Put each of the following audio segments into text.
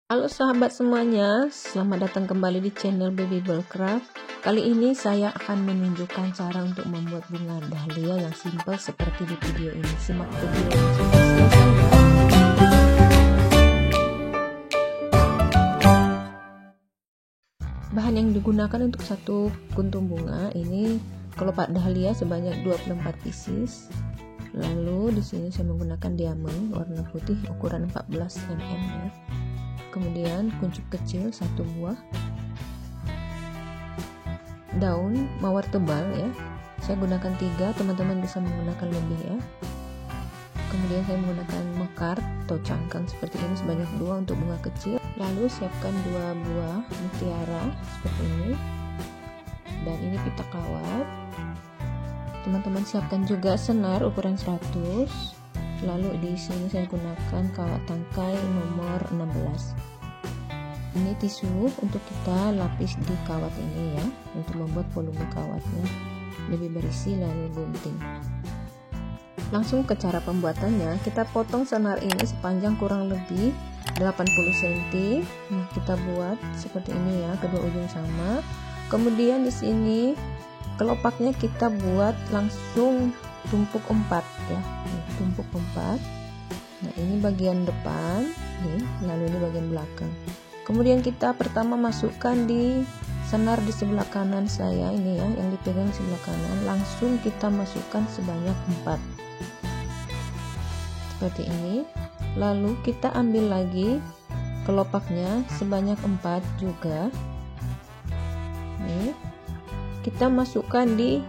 Halo sahabat semuanya, selamat datang kembali di channel Baby Ballcraft. Kali ini saya akan menunjukkan cara untuk membuat bunga dahlia yang simple seperti di video ini. Simak video ini sampai selesai. Bahan yang digunakan untuk satu kuntum bunga ini kelopak dahlia sebanyak 24 pieces. Lalu di sini saya menggunakan diamond warna putih ukuran 14 mm ya. Kemudian kuncup kecil 1 buah, daun mawar tebal ya, saya gunakan 3, teman-teman bisa menggunakan lebih ya. Kemudian saya menggunakan mekar atau cangkang seperti ini sebanyak 2 untuk bunga kecil. Lalu siapkan 2 buah mutiara seperti ini, dan ini pita kawat. Teman-teman siapkan juga senar ukuran 100. Lalu di sini saya gunakan kawat tangkai nomor 16. Ini tisu untuk kita lapis di kawat ini ya, untuk membuat volume kawatnya lebih berisi lalu gunting. Langsung ke cara pembuatannya. Kita potong senar ini sepanjang kurang lebih 80 cm. Nah, kita buat seperti ini ya, kedua ujung sama. Kemudian di sini kelopaknya kita buat langsung tumpuk 4 ya, tumpuk 4. Nah, ini bagian depan nih, lalu ini bagian belakang. Kemudian kita pertama masukkan di senar di sebelah kanan saya ini ya, yang dipegang sebelah kanan, langsung kita masukkan sebanyak 4 seperti ini. Lalu kita ambil lagi kelopaknya sebanyak 4 juga nih, kita masukkan di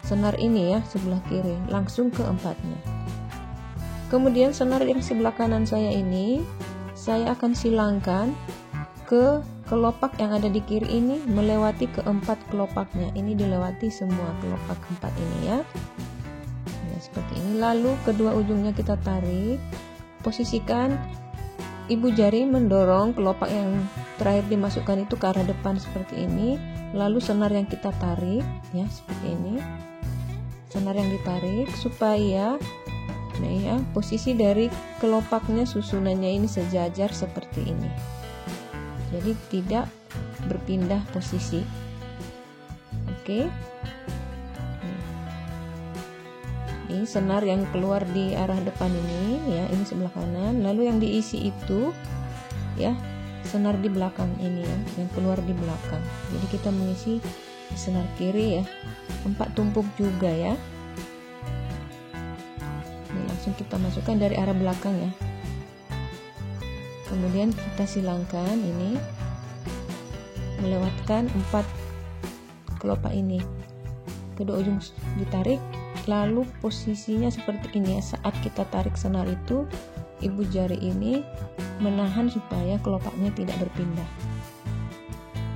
senar ini ya, sebelah kiri, langsung ke 4-nya. Kemudian senar yang sebelah kanan saya ini saya akan silangkan ke kelopak yang ada di kiri ini, melewati keempat kelopaknya. Ini dilewati semua kelopak 4 ini ya. Nah, seperti ini. Lalu kedua ujungnya kita tarik, posisikan ibu jari mendorong kelopak yang terakhir dimasukkan itu ke arah depan seperti ini. Lalu senar yang kita tarik ya, seperti ini. Senar yang ditarik supaya nah ya, posisi dari kelopaknya susunannya ini sejajar seperti ini. Jadi tidak berpindah posisi. Oke. Ini senar yang keluar di arah depan ini ya, ini sebelah kanan. Lalu yang diisi itu ya, senar di belakang ini ya, yang keluar di belakang. Jadi kita mengisi senar kiri ya, 4 tumpuk juga ya. Ini langsung kita masukkan dari arah belakang ya. Kemudian kita silangkan ini melewatkan 4 kelopak ini, kedua ujung ditarik, lalu posisinya seperti ini ya. Saat kita tarik senar itu, ibu jari ini menahan supaya kelopaknya tidak berpindah.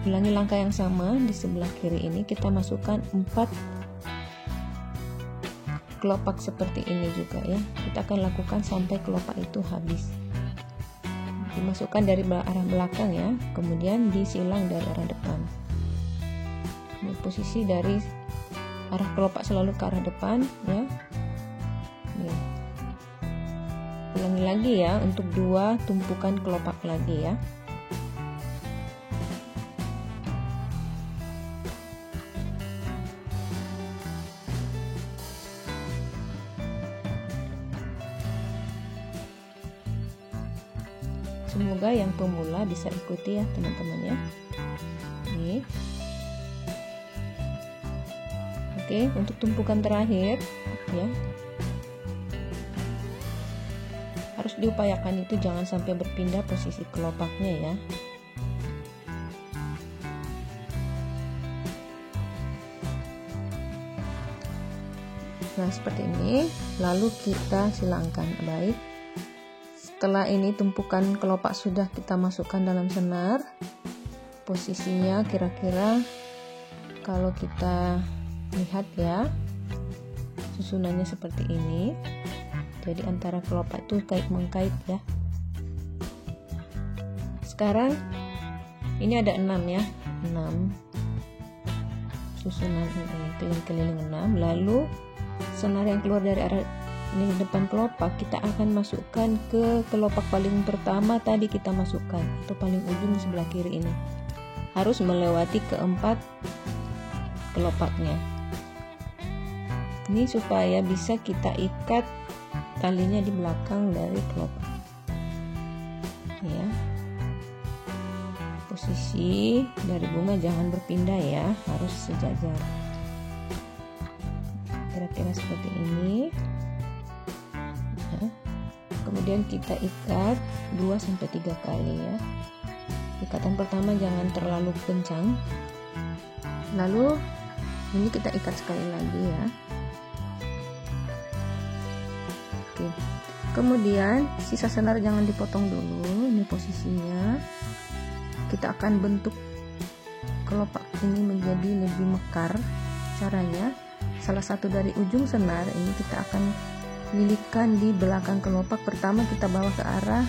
Ulangi langkah yang sama di sebelah kiri ini, kita masukkan 4 kelopak seperti ini juga ya. Kita akan lakukan sampai kelopak itu habis. Dimasukkan dari arah belakang ya, kemudian disilang dari arah depan. Ini posisi dari arah kelopak selalu ke arah depan ya. Nih. Ulangi lagi ya untuk 2 tumpukan kelopak lagi ya. Semoga yang pemula bisa ikuti ya teman-teman ya. Nih. Oke, untuk tumpukan terakhir ya, harus diupayakan itu jangan sampai berpindah posisi kelopaknya ya. Nah, seperti ini. Lalu kita silangkan baik. Setelah ini tumpukan kelopak sudah kita masukkan dalam senar. Posisinya kira-kira kalau kita lihat ya, susunannya seperti ini. Jadi antara kelopak itu kait-mengkait ya. Sekarang ini ada 6 ya, 6 susunan ini, keliling-keliling 6. Lalu senar yang keluar dari arah ini depan kelopak, kita akan masukkan ke kelopak paling pertama tadi kita masukkan, atau paling ujung di sebelah kiri ini. Harus melewati keempat kelopaknya. Ini supaya bisa kita ikat talinya di belakang dari kelopak. Ya. Posisi dari bunga jangan berpindah ya, harus sejajar. Kira-kira seperti ini. Nah, kemudian kita ikat 2-3 kali ya. Ikatan pertama jangan terlalu kencang. Lalu ini kita ikat sekali lagi ya. Oke. Kemudian sisa senar jangan dipotong dulu. Ini posisinya. Kita akan bentuk kelopak ini menjadi lebih mekar. Caranya, salah satu dari ujung senar ini kita akan lilitkan di belakang kelopak. Pertama kita bawa ke arah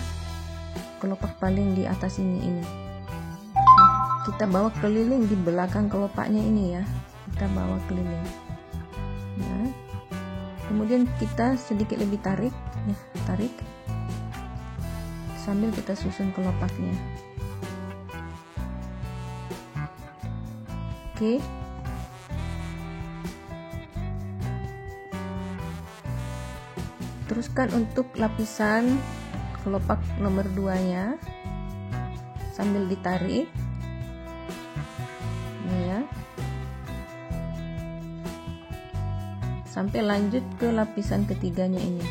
kelopak paling di atas ini. Kita bawa keliling di belakang kelopaknya ini ya. Kita bawa keliling. Nah, kemudian kita sedikit lebih tarik, ya, tarik. Sambil kita susun kelopaknya. Oke. Teruskan untuk lapisan kelopak nomor 2-nya sambil ditarik. Ini ya. Sampai lanjut ke lapisan ketiganya ini.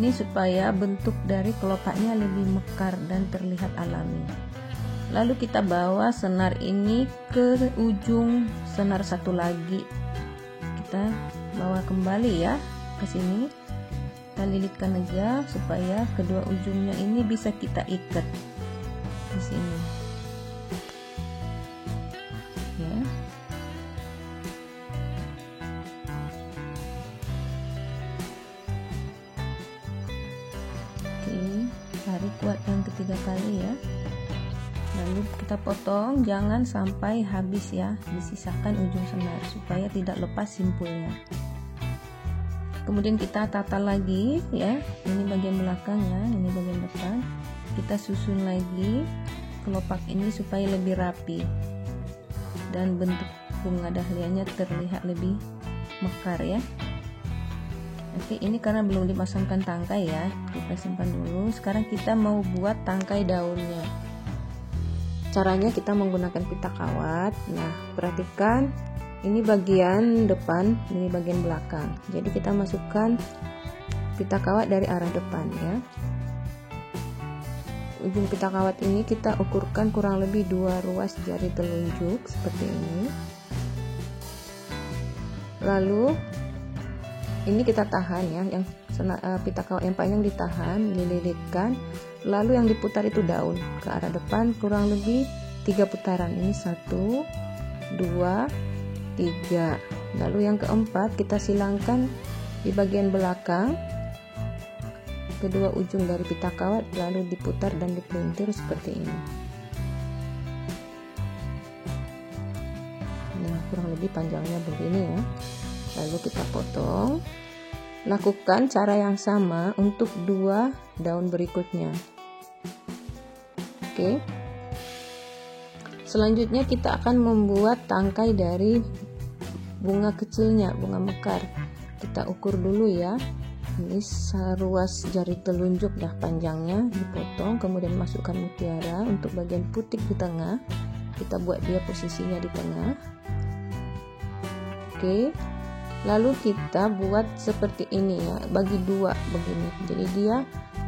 Ini supaya bentuk dari kelopaknya lebih mekar dan terlihat alami. Lalu kita bawa senar ini ke ujung senar satu lagi. Kita bawa kembali ya ke sini. Kita lilitkan aja supaya kedua ujungnya ini bisa kita ikat di sini. Ya. Oke, tarik kuat yang ketiga kali ya. Lalu kita potong, jangan sampai habis ya, disisakan ujung senar supaya tidak lepas simpulnya. Kemudian kita tata lagi ya, ini bagian belakang ya, ini bagian depan. Kita susun lagi kelopak ini supaya lebih rapi dan bentuk bunga dahlianya terlihat lebih mekar ya. Oke, ini karena belum dipasangkan tangkai ya, kita simpan dulu. Sekarang kita mau buat tangkai daunnya. Caranya kita menggunakan pita kawat. Nah, perhatikan ini bagian depan, ini bagian belakang. Jadi kita masukkan pita kawat dari arah depan ya. Ujung pita kawat ini kita ukurkan kurang lebih 2 ruas jari telunjuk seperti ini. Lalu ini kita tahan ya, yang pita kawat yang panjang ditahan, dililitkan. Lalu yang diputar itu daun ke arah depan kurang lebih 3 putaran. Ini 1, 2, 3. Lalu yang keempat kita silangkan di bagian belakang kedua ujung dari pita kawat, lalu diputar dan dipelintir seperti ini. Nah, kurang lebih panjangnya begini ya. Lalu kita potong. Lakukan cara yang sama untuk 2 daun berikutnya. Oke. Selanjutnya kita akan membuat tangkai dari bunga kecilnya, bunga mekar. Kita ukur dulu ya. Ini seruas jari telunjuk dah panjangnya, dipotong, kemudian masukkan mutiara untuk bagian putik di tengah. Kita buat dia posisinya di tengah. Oke. Lalu kita buat seperti ini ya, bagi 2 begini. Jadi dia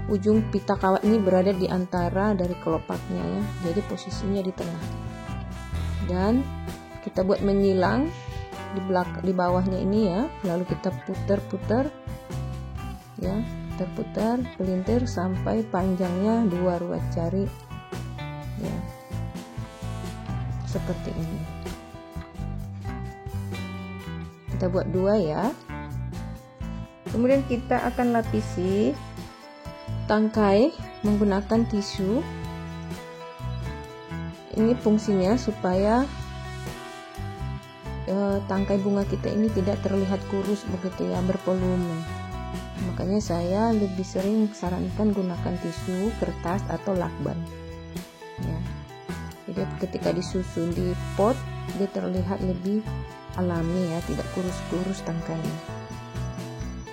ujung pita kawat ini berada di antara dari kelopaknya ya. Jadi posisinya di tengah. Dan kita buat menyilang di bawahnya ini ya. Lalu kita putar-putar ya, terputar, pelintir sampai panjangnya 2 ruas jari ya. Seperti ini. Kita buat 2 ya. Kemudian kita akan lapisi tangkai menggunakan tisu. Ini fungsinya supaya tangkai bunga kita ini tidak terlihat kurus begitu ya, bervolume. Makanya saya lebih sering sarankan gunakan tisu, kertas atau lakban ya. Jadi ketika disusun di pot dia terlihat lebih alami ya, tidak kurus-kurus tangkainya.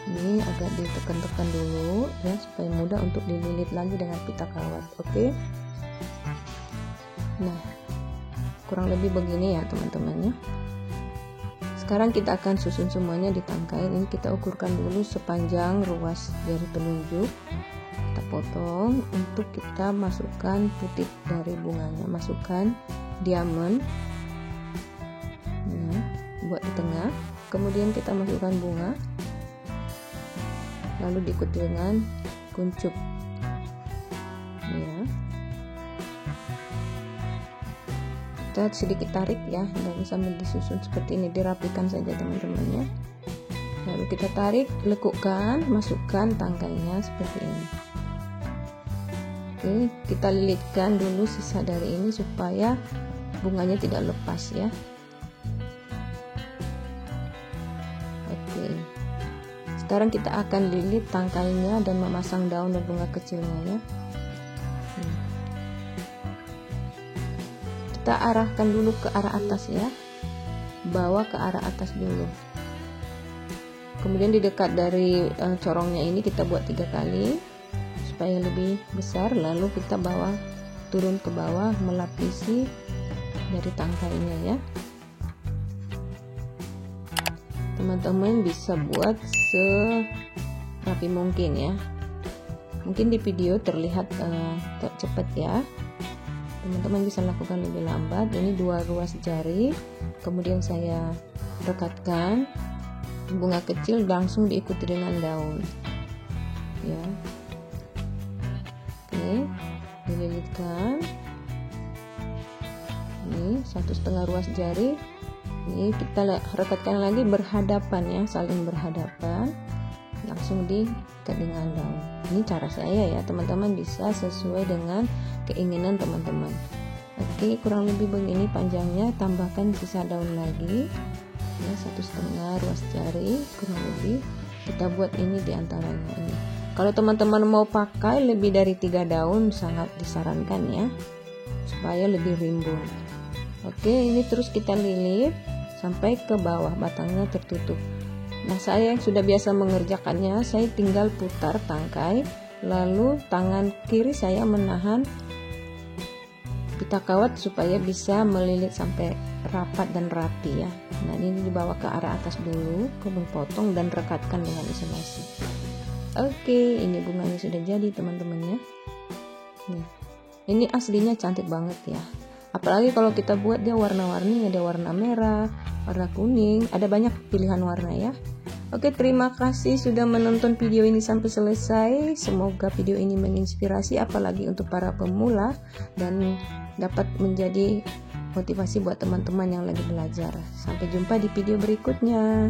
Ini agak ditekan-tekan dulu ya supaya mudah untuk dililit lagi dengan pita kawat. Oke. Nah, kurang lebih begini ya teman-teman ya. Sekarang kita akan susun semuanya di tangkai. Ini kita ukurkan dulu sepanjang ruas jari telunjuk. Kita potong untuk kita masukkan putik dari bunganya. Masukkan diamond. Nah, buat di tengah. Kemudian kita masukkan bunga. Lalu diikuti dengan kuncup. Ya. Kita sedikit tarik ya, dan sambil disusun seperti ini, dirapikan saja teman-teman ya. Lalu kita tarik, lekukkan, masukkan tangkainya seperti ini. Oke, kita lilitkan dulu sisa dari ini supaya bunganya tidak lepas ya. Oke, sekarang kita akan lilit tangkainya dan memasang daun dan bunga kecilnya ya. Kita arahkan dulu ke arah atas ya, bawa ke arah atas dulu. Kemudian di dekat dari corongnya ini kita buat 3 kali supaya lebih besar. Lalu kita bawa turun ke bawah melapisi dari tangkainya ya. Teman-teman bisa buat serapi mungkin ya. Mungkin di video terlihat cepat ya. Teman-teman bisa lakukan lebih lambat. Ini 2 ruas jari, kemudian saya rekatkan bunga kecil, langsung diikuti dengan daun ya. Oke, dililitkan. Ini 1,5 ruas jari. Ini kita rekatkan lagi berhadapan ya, saling berhadapan, langsung diikat dengan daun. Ini cara saya ya, teman-teman bisa sesuai dengan keinginan teman-teman. Oke, kurang lebih begini panjangnya. Tambahkan sisa daun lagi ya, 1,5 ruas jari kurang lebih. Kita buat ini di antaranya ini. Kalau teman-teman mau pakai lebih dari 3 daun sangat disarankan ya, supaya lebih rimbun. Oke, ini terus kita lilit sampai ke bawah, batangnya tertutup. Nah, saya yang sudah biasa mengerjakannya, saya tinggal putar tangkai, lalu tangan kiri saya menahan pita kawat supaya bisa melilit sampai rapat dan rapi ya. Nah, ini dibawa ke arah atas dulu, kemudian potong dan rekatkan dengan isolasi. Oke, ini bunganya sudah jadi teman-teman ya. Nih, ini aslinya cantik banget ya. Apalagi kalau kita buat dia warna-warni, ada warna merah, warna kuning, ada banyak pilihan warna ya. Oke, terima kasih sudah menonton video ini sampai selesai. Semoga video ini menginspirasi, apalagi untuk para pemula, dan dapat menjadi motivasi buat teman-teman yang lagi belajar. Sampai jumpa di video berikutnya.